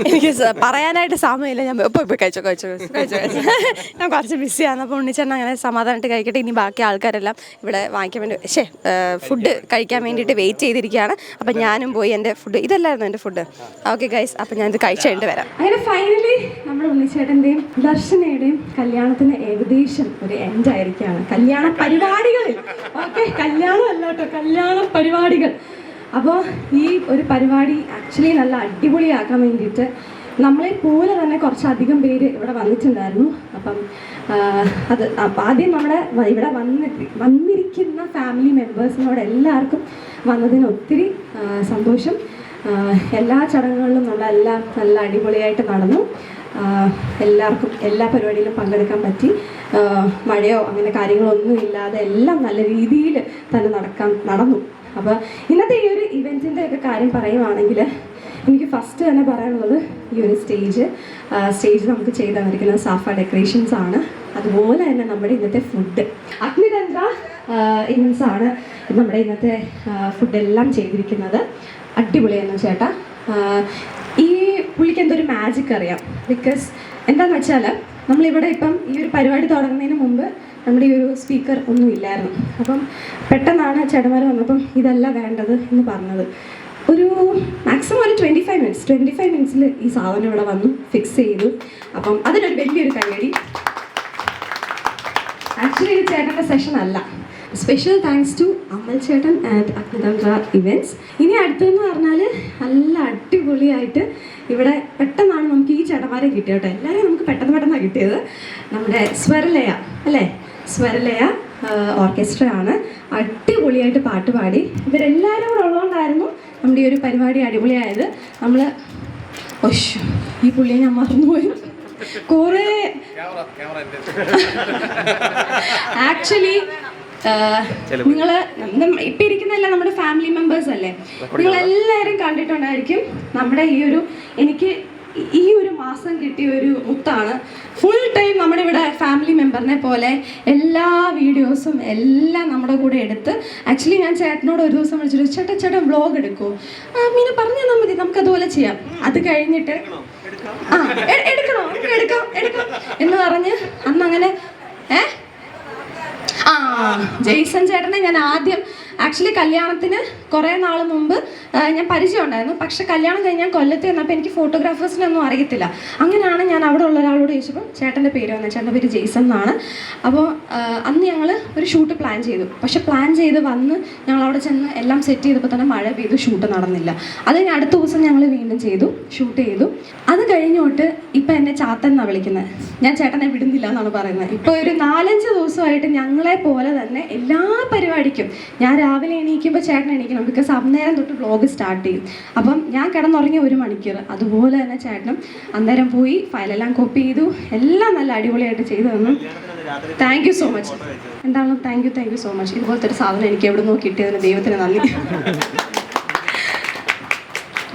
എനിക്ക് പറയാനായിട്ട് സമയമില്ല. ഞാൻ പോയി കഴിച്ചോ ഞാൻ കുറച്ച് ബിസിയാണ്. അപ്പോൾ ഉണ്ണിച്ചേട്ടൻ അങ്ങനെ സമാധാനമായിട്ട് കഴിക്കട്ടെ. ഇനി ബാക്കി ആൾക്കാരെല്ലാം ഇവിടെ വാങ്ങിക്കാൻ വേണ്ടി ഫുഡ് കഴിക്കാൻ വേണ്ടിയിട്ട് വെയിറ്റ് ചെയ്തിരിക്കുകയാണ്. അപ്പം ഞാനും പോയി എൻ്റെ ഫുഡ്, ഇതല്ലായിരുന്നു എൻ്റെ ഫുഡ്. ഓക്കെ ഗൈസ്, അപ്പം ഞാനിത് കഴിച്ചിട്ട് വരാം. അങ്ങനെ ഫൈനലി നമ്മുടെ ഉണ്ണിച്ചേട്ടൻ്റെയും ദർശനയുടെയും കല്യാണത്തിന് ഏകദേശം ഒരു എൻഡ് ആയിരിക്കുകയാണ്. കല്യാണ പരിപാടികളിൽ കല്യാണം അല്ല കേട്ടോ, കല്യാണ പരിപാടികൾ. അപ്പോൾ ഈ ഒരു പരിപാടി ആക്ച്വലി നല്ല അടിപൊളിയാക്കാൻ വേണ്ടിയിട്ട് നമ്മളെ പോലെ തന്നെ കുറച്ചധികം പേര് ഇവിടെ വന്നിട്ടുണ്ടായിരുന്നു. അപ്പം ആദ്യം നമ്മുടെ ഇവിടെ വന്നിരിക്കുന്ന ഫാമിലി മെമ്പേഴ്സിനോട് എല്ലാവർക്കും വന്നതിന് ഒത്തിരി സന്തോഷം. എല്ലാ ചടങ്ങുകളിലും എല്ലാം നല്ല അടിപൊളിയായിട്ട് നടന്നു. എല്ലാവർക്കും എല്ലാ പരിപാടിയിലും പങ്കെടുക്കാൻ പറ്റി. മഴയോ അങ്ങനെ കാര്യങ്ങളൊന്നും ഇല്ലാതെ എല്ലാം നല്ല രീതിയിൽ തന്നെ നടന്നു. അപ്പോൾ ഇന്നത്തെ ഈ ഒരു ഇവൻറ്റിൻ്റെ ഒക്കെ കാര്യം പറയുവാണെങ്കിൽ എനിക്ക് ഫസ്റ്റ് തന്നെ പറയാനുള്ളത് ഈ ഒരു സ്റ്റേജ് നമുക്ക് ചെയ്ത് തന്നിരിക്കുന്നത് സാഫ ഡെക്കറേഷൻസ് ആണ്. അതുപോലെ തന്നെ നമ്മുടെ ഇന്നത്തെ ഫുഡ് അഗ്നിതന്ത്ര ഇവൻസ് ആണ് നമ്മുടെ ഇന്നത്തെ ഫുഡെല്ലാം ചെയ്തിരിക്കുന്നത്. അടിപൊളിയായിരുന്നു ചേട്ടാ. ഈ പുള്ളിക്ക് എന്തൊരു മാജിക് അറിയാം. ബിക്കോസ് എന്താണെന്ന് വെച്ചാൽ നമ്മളിവിടെ ഇപ്പം ഈ ഒരു പരിപാടി തുടങ്ങുന്നതിന് മുമ്പ് നമ്മുടെ ഈ ഒരു സ്പീക്കർ ഒന്നും ഇല്ലായിരുന്നു. അപ്പം പെട്ടെന്നാണ് ചേട്ടന്മാർ വന്നപ്പം ഇതല്ല വേണ്ടത് എന്ന് പറഞ്ഞത്. ഒരു മാക്സിമം ഒരു 25 മിനിറ്റ്സിൽ ഈ സാധനം ഇവിടെ വന്നു ഫിക്സ് ചെയ്തു. അപ്പം അതിനൊരു വലിയൊരു കയ്യടി. ആക്ച്വലി ഇത് ചേട്ടൻ്റെ സെഷൻ അല്ല. സ്പെഷ്യൽ താങ്ക്സ് ടു അമൽ ചേട്ടൻ ആൻഡ് അഗ്നിതന്ത്ര ഇവൻറ്റ്സ്. ഇനി അടുത്തതെന്ന് പറഞ്ഞാൽ നല്ല അടിപൊളിയായിട്ട് ഇവിടെ പെട്ടെന്നാണ് നമുക്ക് ഈ ചേട്ടന്മാരെ കിട്ടിയത് കേട്ടോ. എല്ലാവരെയും നമുക്ക് പെട്ടെന്നാണ് കിട്ടിയത്. നമ്മുടെ സ്വരലയ അല്ലേ, സ്വരലയ ഓർക്കസ്ട്ര ആണ്. അടിപൊളിയായിട്ട് പാട്ട് പാടി. ഇവരെല്ലാവരും കൂടെ ഉള്ളതുകൊണ്ടായിരുന്നു നമ്മുടെ ഈ ഒരു പരിപാടി അടിപൊളിയായത്. നമ്മൾ ഈ പുള്ളിയെ ഞാൻ മറന്നുപോയി. കുറേ ആക്ച്വലി നിങ്ങൾ ഇപ്പം ഇരിക്കുന്നതല്ല നമ്മുടെ ഫാമിലി മെമ്പേഴ്സ് അല്ലേ, നിങ്ങളെല്ലാവരും കണ്ടിട്ടുണ്ടായിരിക്കും. നമ്മുടെ എനിക്ക് ഈ ഒരു മാസം കിട്ടിയ ഒരു മുത്താണ്. ഫുൾ ടൈം നമ്മുടെ ഇവിടെ ഫാമിലി മെമ്പറിനെ പോലെ എല്ലാ വീഡിയോസും എല്ലാം നമ്മുടെ കൂടെ എടുത്ത്. ആക്ച്വലി ഞാൻ ചേട്ടനോട് ഒരു ദിവസം വിളിച്ചിട്ട് ചേട്ടൻ വ്ളോഗ് എടുക്കുമോ? മീന പറഞ്ഞു തന്നാൽ മതി, നമുക്കതുപോലെ ചെയ്യാം. അത് കഴിഞ്ഞിട്ട് എടുക്കണം എന്ന് പറഞ്ഞ് അന്നങ്ങനെ ജെയ്സൺ ചേട്ടനെ ഞാൻ ആദ്യം ആക്ച്വലി കല്യാണത്തിന് കുറേ നാൾ മുമ്പ് ഞാൻ പരിചയം ഉണ്ടായിരുന്നു. പക്ഷെ കല്യാണം കഴിഞ്ഞ് ഞാൻ കൊല്ലത്ത് വന്നപ്പോൾ എനിക്ക് ഫോട്ടോഗ്രാഫേഴ്സിനൊന്നും അറിയത്തില്ല. അങ്ങനെയാണ് ഞാൻ അവിടെ ഉള്ള ഒരാളോട് ചോദിച്ചപ്പോൾ ചേട്ടൻ്റെ പേര് വന്നത്. ചേട്ടൻ്റെ പേര് ജെയ്സൺ എന്നാണ്. അപ്പോൾ അന്ന് ഞങ്ങൾ ഒരു ഷൂട്ട് പ്ലാൻ ചെയ്തു. പക്ഷെ പ്ലാൻ ചെയ്ത് വന്ന് ഞങ്ങൾ അവിടെ ചെന്ന് എല്ലാം സെറ്റ് ചെയ്തപ്പോൾ തന്നെ മഴ പെയ്തു, ഷൂട്ട് നടന്നില്ല. അത് കഴിഞ്ഞ് അടുത്ത ദിവസം ഞങ്ങൾ വീണ്ടും ഷൂട്ട് ചെയ്തു. അത് കഴിഞ്ഞോട്ട് ഇപ്പം എന്നെ ചാത്തൻ എന്നാണ് വിളിക്കുന്നത്. ഞാൻ ചേട്ടനെ വിടുന്നില്ല എന്നാണ് പറയുന്നത്. ഇപ്പോൾ ഒരു 4-5 ദിവസമായിട്ട് ഞങ്ങളെ പോലെ തന്നെ എല്ലാ പരിപാടിക്കും ഞാൻ രാവിലെ എണീക്കുമ്പോൾ ചേട്ടൻ എണീക്കണം. ബിക്കോസ് അന്നേരം തൊട്ട് വ്ളോഗ് സ്റ്റാർട്ട് ചെയ്യും. അപ്പം ഞാൻ കിടന്നുറങ്ങിയ 1 മണിക്കൂർ. അതുപോലെ തന്നെ ചേട്ടനും അന്നേരം പോയി ഫയലെല്ലാം കോപ്പി ചെയ്തു. എല്ലാം നല്ല അടിപൊളിയായിട്ട് ചെയ്തു തന്നു. Thank you so much. എന്താണോ താങ്ക് യു സോ മച്ച്. ഇതുപോലത്തെ ഒരു സാധനം എനിക്ക് എവിടെ നിന്ന് കിട്ടിയതിന് ദൈവത്തിന് നന്ദി.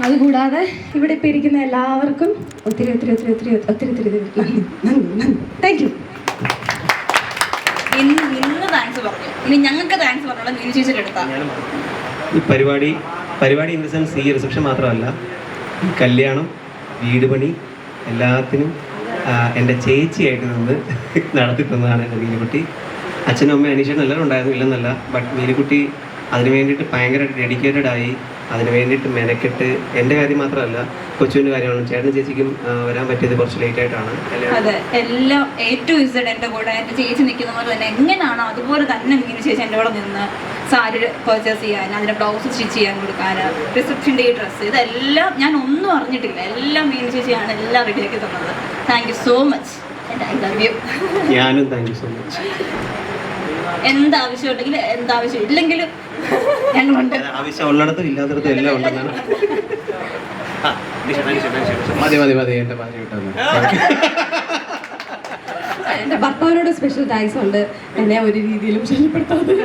അതുകൂടാതെ ഇവിടെ ഇപ്പം ഇരിക്കുന്ന എല്ലാവർക്കും ഒത്തിരി നന്ദി. Thank you. ഇന്ന് താങ്ക്സ് പറഞ്ഞു. ഇനി ഞങ്ങൾക്ക് താങ്ക്സ് പറഞ്ഞോളാം. മീനു ചേച്ചിയുടെ അടുത്താ ഈ പരിപാടി ഇൻ ദ സെൻസ് ഈ റിസപ്ഷൻ മാത്രമല്ല, ഈ കല്യാണം, വീട് പണി എല്ലാത്തിനും എൻ്റെ ചേച്ചിയായിട്ട് നിന്ന് നടത്തി തന്നതാണ് എൻ്റെ മീനുകുട്ടി. അച്ഛനും അമ്മയും അനീഷനും എല്ലാവരും ഉണ്ടായിരുന്നു, ഇല്ലെന്നല്ല. ബട്ട് മീനുകുട്ടി അതിന് വേണ്ടിയിട്ട് ഭയങ്കര ഡെഡിക്കേറ്റഡ് ആയി, അതിന് വേണ്ടിയിട്ട് മെനക്കെട്ട്. എൻ്റെ കാര്യം മാത്രമല്ല, കൊച്ചുവിൻ്റെ കാര്യമാണ്. ചേട്ടനും ചേച്ചിക്കും വരാൻ പറ്റിയത് കുറച്ച് ലേറ്റ് ആയിട്ടാണ്. അതെ, എല്ലാം A to Z എൻ്റെ കൂടെ. എൻ്റെ ചേച്ചി നിൽക്കുന്ന പോലെ തന്നെ എങ്ങനെയാണോ അതുപോലെ തന്നെ മീനു ചേച്ചി എൻ്റെ കൂടെ നിന്ന് സാരി പർച്ചേസ് ചെയ്യാൻ, അതിൻ്റെ ബ്ലൗസ് സ്റ്റിച്ച് ചെയ്യാൻ കൊടുക്കാൻ, റിസപ്ഷൻ്റെ ഈ ഡ്രസ്സ്, ഇതെല്ലാം ഞാൻ ഒന്നും അറിഞ്ഞിട്ടില്ല. എല്ലാം മീനു ചേച്ചിയാണ് എല്ലാം റെഡിയാക്കി തന്നത്. Thank you so much. I love you. ഞാനും താങ്ക് യു സോ മച്ച്. എന്താവശ്യം ഉണ്ടെങ്കിലും എന്താവശ്യം ഇല്ലെങ്കിലും ഞങ്ങളുണ്ട്. ആവശ്യം ഉള്ളിടത്തും ഇല്ലാത്തടത്തും എല്ലാം ഉണ്ടെന്നാണ്. മതി എൻ്റെ ഭാര്യ വിട്ടാൽ എൻ്റെ ഭർത്താവിനോട് സ്പെഷ്യൽ താങ്ക്സ് ഉണ്ട്. എന്നെ ഒരു രീതിയിലും ശല്യപ്പെടുത്താതെ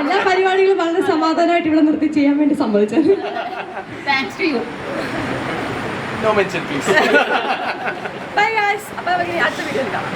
എല്ലാ പരിപാടികളും വളരെ സമാധാനമായിട്ട് ഇവിടെ നിർത്തി ചെയ്യാൻ വേണ്ടി സമ്മതിച്ചത്. Thanks to you. No mention please. Bye guys. അപ്പോൾ അടുത്ത വീഡിയോയിൽ കാണാം.